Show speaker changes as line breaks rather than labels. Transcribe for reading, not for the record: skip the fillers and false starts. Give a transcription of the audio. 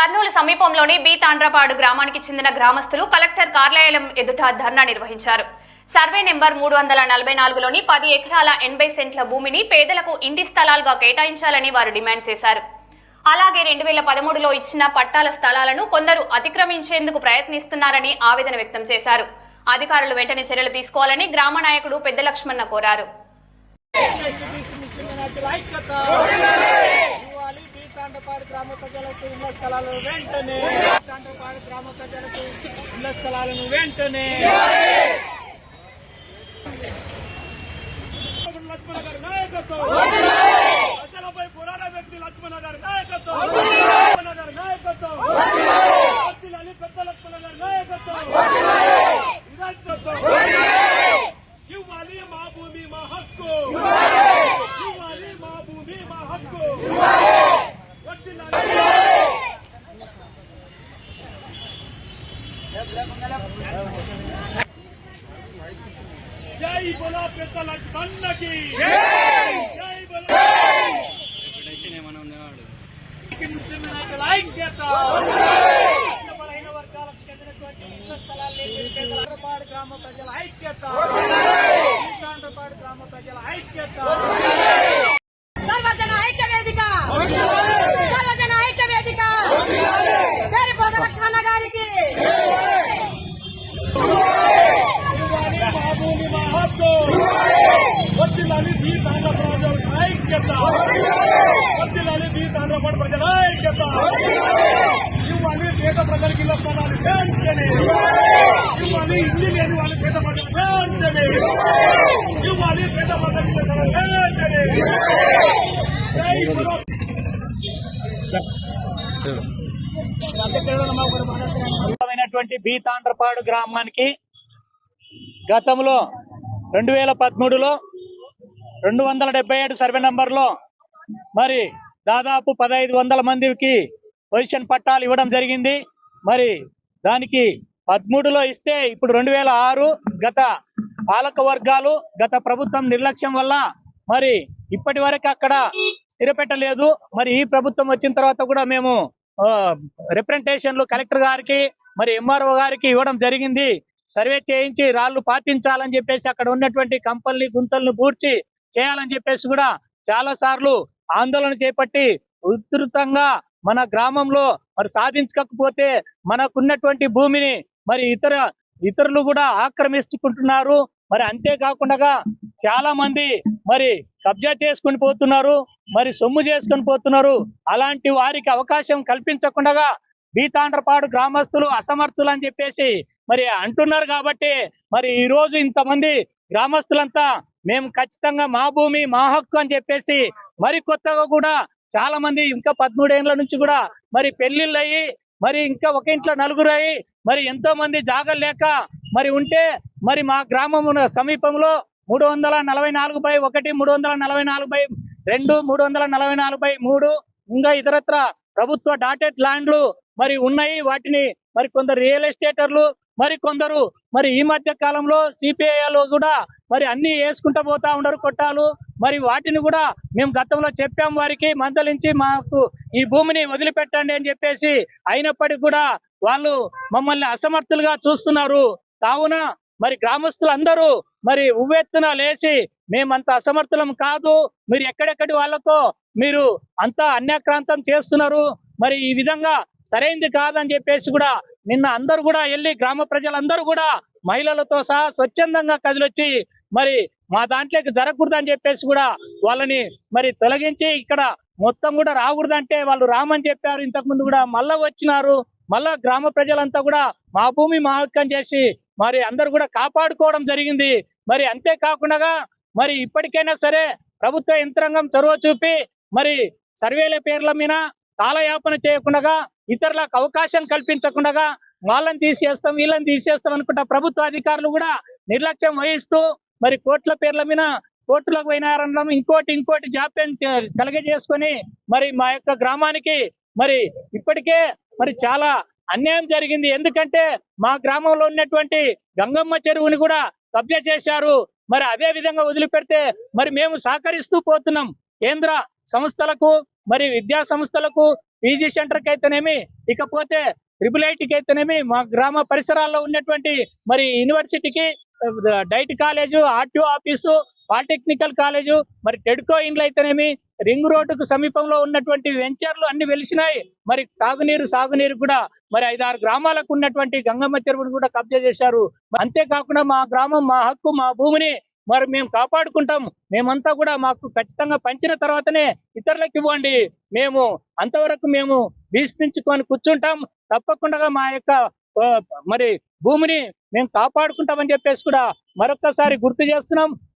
కర్నూలు సమీపంలోని బి తాండ్రపాడు గ్రామానికి చెందిన గ్రామస్తులు కలెక్టర్ కార్యాలయం ఎదుట ధర్నా నిర్వహించారు. సర్వే నెంబర్ 344లోని 10 ఎకరాల 80 సెంట్ల భూమిని పేదలకు ఇంటి స్థలాలుగా కేటాయించాలని వారు డిమాండ్ చేశారు. అలాగే 2013లో ఇచ్చిన పట్టాల స్థలాలను కొందరు అతిక్రమించేందుకు ప్రయత్నిస్తున్నారని ఆవేదన వ్యక్తం చేశారు. అధికారులు వెంటనే చర్యలు తీసుకోవాలని గ్రామ నాయకుడు పెద్ద లక్ష్మణ కోరారు.
తాండ్రపాడు గ్రామ ప్రజలకు ఇళ్ల స్థలాలను వెంటనే తాండ్రపాడు గ్రామ ప్రజలకు ఇళ్ల స్థలాలను వెంటనే లక్ష్మణ గారి నాయకత్వం ప్రజలపై పోరాట వ్యక్తి లక్ష్మణ గారి నాయకత్వం పెద్ద లక్ష్మణ గారి నాయకత్వం ఇవ్వాలి మా భూమి మా హక్కు ఇవ్వాలి మా భూమి మా హక్కు జై బోలో పెద్ద లక్ష్మణకి జై బోలో ముస్లిం నాయకుల ఐక్యత బలహీన వర్గాలకు చెందినటువంటి ఇళ్ల స్థలాలు తాండ్రపాడు గ్రామ ప్రజల ఐక్యత తాండ్రపాడు గ్రామ ప్రజల ఐక్యత
సర్వజన ఐక్య వేదిక సర్వజన ఐక్య వేదిక పేరు పెద్ద లక్ష్మణ గారికి
వర్ధిల్లాలి బి తాండ్రపాడు ఐక్యత వర్ధిల్లాలి బి తాండ్రపాడు ప్రజల ఐక్యత ఇవ్వాలి పేద ప్రజలకి ఇళ్ల స్థలాలు వెంటనే ఇవ్వాలి ఇల్లు లేని వాళ్ళు పేద ప్రజలు వెంటనే ఇవ్వాలి పేద ప్రజలకి ఇళ్ల స్థలాలు వెంటనే బి తాండ్రపాడు గ్రామానికి గతంలో 2013లో 277 సర్వే నంబర్లో మరి దాదాపు 1500 మందికి పొజిషన్ పట్టాలు ఇవ్వడం జరిగింది. మరి దానికి 13లో ఇస్తే ఇప్పుడు 2006 గత పాలక వర్గాలు గత ప్రభుత్వం నిర్లక్ష్యం వల్ల మరి ఇప్పటి వరకు అక్కడ స్థిరపెట్టలేదు. మరి ఈ ప్రభుత్వం వచ్చిన తర్వాత కూడా మేము రిప్రజెంటేషన్లు కలెక్టర్ గారికి మరి ఎంఆర్ఓ గారికి ఇవ్వడం జరిగింది. సర్వే చేయించి రాళ్లు పాటించాలని చెప్పేసి అక్కడ ఉన్నటువంటి కంపల్ని గుంతలను పూడ్చి చేయాలని చెప్పేసి కూడా చాలా సార్లు ఆందోళన చేపట్టి ఉధృతంగా మన గ్రామంలో మరి సాధించకపోతే మనకున్నటువంటి భూమిని మరి ఇతరులు కూడా ఆక్రమిస్తుకుంటున్నారు. మరి అంతేకాకుండా చాలా మంది మరి కబ్జా చేసుకుని పోతున్నారు, మరి సొమ్ము చేసుకుని పోతున్నారు. అలాంటి వారికి అవకాశం కల్పించకుండా బి తాండ్రపాడు గ్రామస్తులు అసమర్థులు అని చెప్పేసి మరి అంటున్నారు. కాబట్టి మరి ఈ రోజు ఇంతమంది గ్రామస్తులంతా మేము ఖచ్చితంగా మా భూమి మా హక్కు అని చెప్పేసి మరి కొత్తగా కూడా చాలా మంది ఇంకా 13 ఏళ్ల నుంచి కూడా మరి పెళ్లిళ్ళు అయ్యి మరి ఇంకా ఒక ఇంట్లో నలుగురు అయ్యి మరి ఎంతో మంది జాగలు లేక మరి ఉంటే మరి మా గ్రామం సమీపంలో 344/1 344/2 344/3 ఇంకా ఇతరత్ర ప్రభుత్వ డాటెడ్ ల్యాండ్లు మరి ఉన్నాయి. వాటిని మరి కొందరు రియల్ ఎస్టేటర్లు మరి కొందరు మరి ఈ మధ్య కాలంలో సిపిఐలో కూడా మరి అన్ని వేసుకుంటూ పోతా ఉండరు కొట్టాలు. మరి వాటిని కూడా మేము గతంలో చెప్పాం, వారికి మందలించి మాకు ఈ భూమిని వదిలిపెట్టండి అని చెప్పేసి అయినప్పటికీ కూడా వాళ్ళు మమ్మల్ని అసమర్థులుగా చూస్తున్నారు. కావున మరి గ్రామస్తులందరూ మరి ఉవ్వెత్తున లేచి మేమంత అసమర్థులం కాదు, మీరు ఎక్కడెక్కడి వాళ్ళతో మీరు అంతా అన్యాక్రాంతం చేస్తున్నారు, మరి ఈ విధంగా సరైంది కాదని చెప్పేసి కూడా నిన్న అందరూ కూడా వెళ్ళి గ్రామ ప్రజలందరూ కూడా మహిళలతో సహా స్వచ్ఛందంగా కదిలొచ్చి మరి మా దాంట్లోకి జరగకూడదని చెప్పేసి కూడా వాళ్ళని మరి తొలగించి ఇక్కడ మొత్తం కూడా రాకూడదంటే వాళ్ళు రామని చెప్పారు. ఇంతకు ముందు కూడా మళ్ళా వచ్చినారు. మళ్ళా గ్రామ ప్రజలంతా కూడా మా భూమి మా హక్కు అని చేసి మరి అందరూ కూడా కాపాడుకోవడం జరిగింది. మరి అంతేకాకుండా మరి ఇప్పటికైనా సరే ప్రభుత్వ యంత్రాంగం చొరవ చూపి మరి సర్వేల పేర్ల మీద కాలయాపన చేయకుండా ఇతరులకు అవకాశం కల్పించకుండా వాళ్ళని తీసేస్తాం వీళ్ళని తీసేస్తాం అనుకుంటా ప్రభుత్వ అధికారులు కూడా నిర్లక్ష్యం వహిస్తూ మరి కోట్ల పేర్ల మీద కోర్టులకు పోయినారనడం ఇంకోటి జాప్యం కలగజేసుకొని మరి మా యొక్క గ్రామానికి మరి ఇప్పటికే మరి చాలా అన్యాయం జరిగింది. ఎందుకంటే మా గ్రామంలో ఉన్నటువంటి గంగమ్మ చెరువుని కూడా కబ్జా చేశారు. మరి అదే విధంగా వదిలిపెడితే మరి మేము సహకరిస్తూ పోతున్నాం. కేంద్ర సంస్థలకు మరి విద్యా సంస్థలకు పీజీ సెంటర్కి అయితేనేమి, ఇకపోతే ట్రిపుల్ ఐటీకి అయితేనేమి, మా గ్రామ పరిసరాల్లో ఉన్నటువంటి మరి యూనివర్సిటీకి, diet college, RTO office, polytechnical college, మరి టెడ్కో ఇండ్లు అయితేనేమి, రింగ్ రోడ్డుకు సమీపంలో ఉన్నటువంటి వెంచర్లు అన్ని వెలిసినాయి. మరి తాగునీరు సాగునీరు కూడా మరి 5-6 గ్రామాలకు ఉన్నటువంటి గంగమ్మ చెరువును కూడా కబ్జా చేశారు. అంతేకాకుండా మా గ్రామం, మా హక్కు, మా భూమిని మరి మేము కాపాడుకుంటాం. మేమంతా కూడా మాకు ఖచ్చితంగా పంచిన తర్వాతనే ఇతరులకు ఇవ్వండి. మేము అంతవరకు మేము భీష్మించుకొని కూర్చుంటాం. తప్పకుండా మా యొక్క మరి భూమిని మేము కాపాడుకుంటామని చెప్పేసి కూడా మరొక్కసారి గుర్తు చేస్తున్నాం.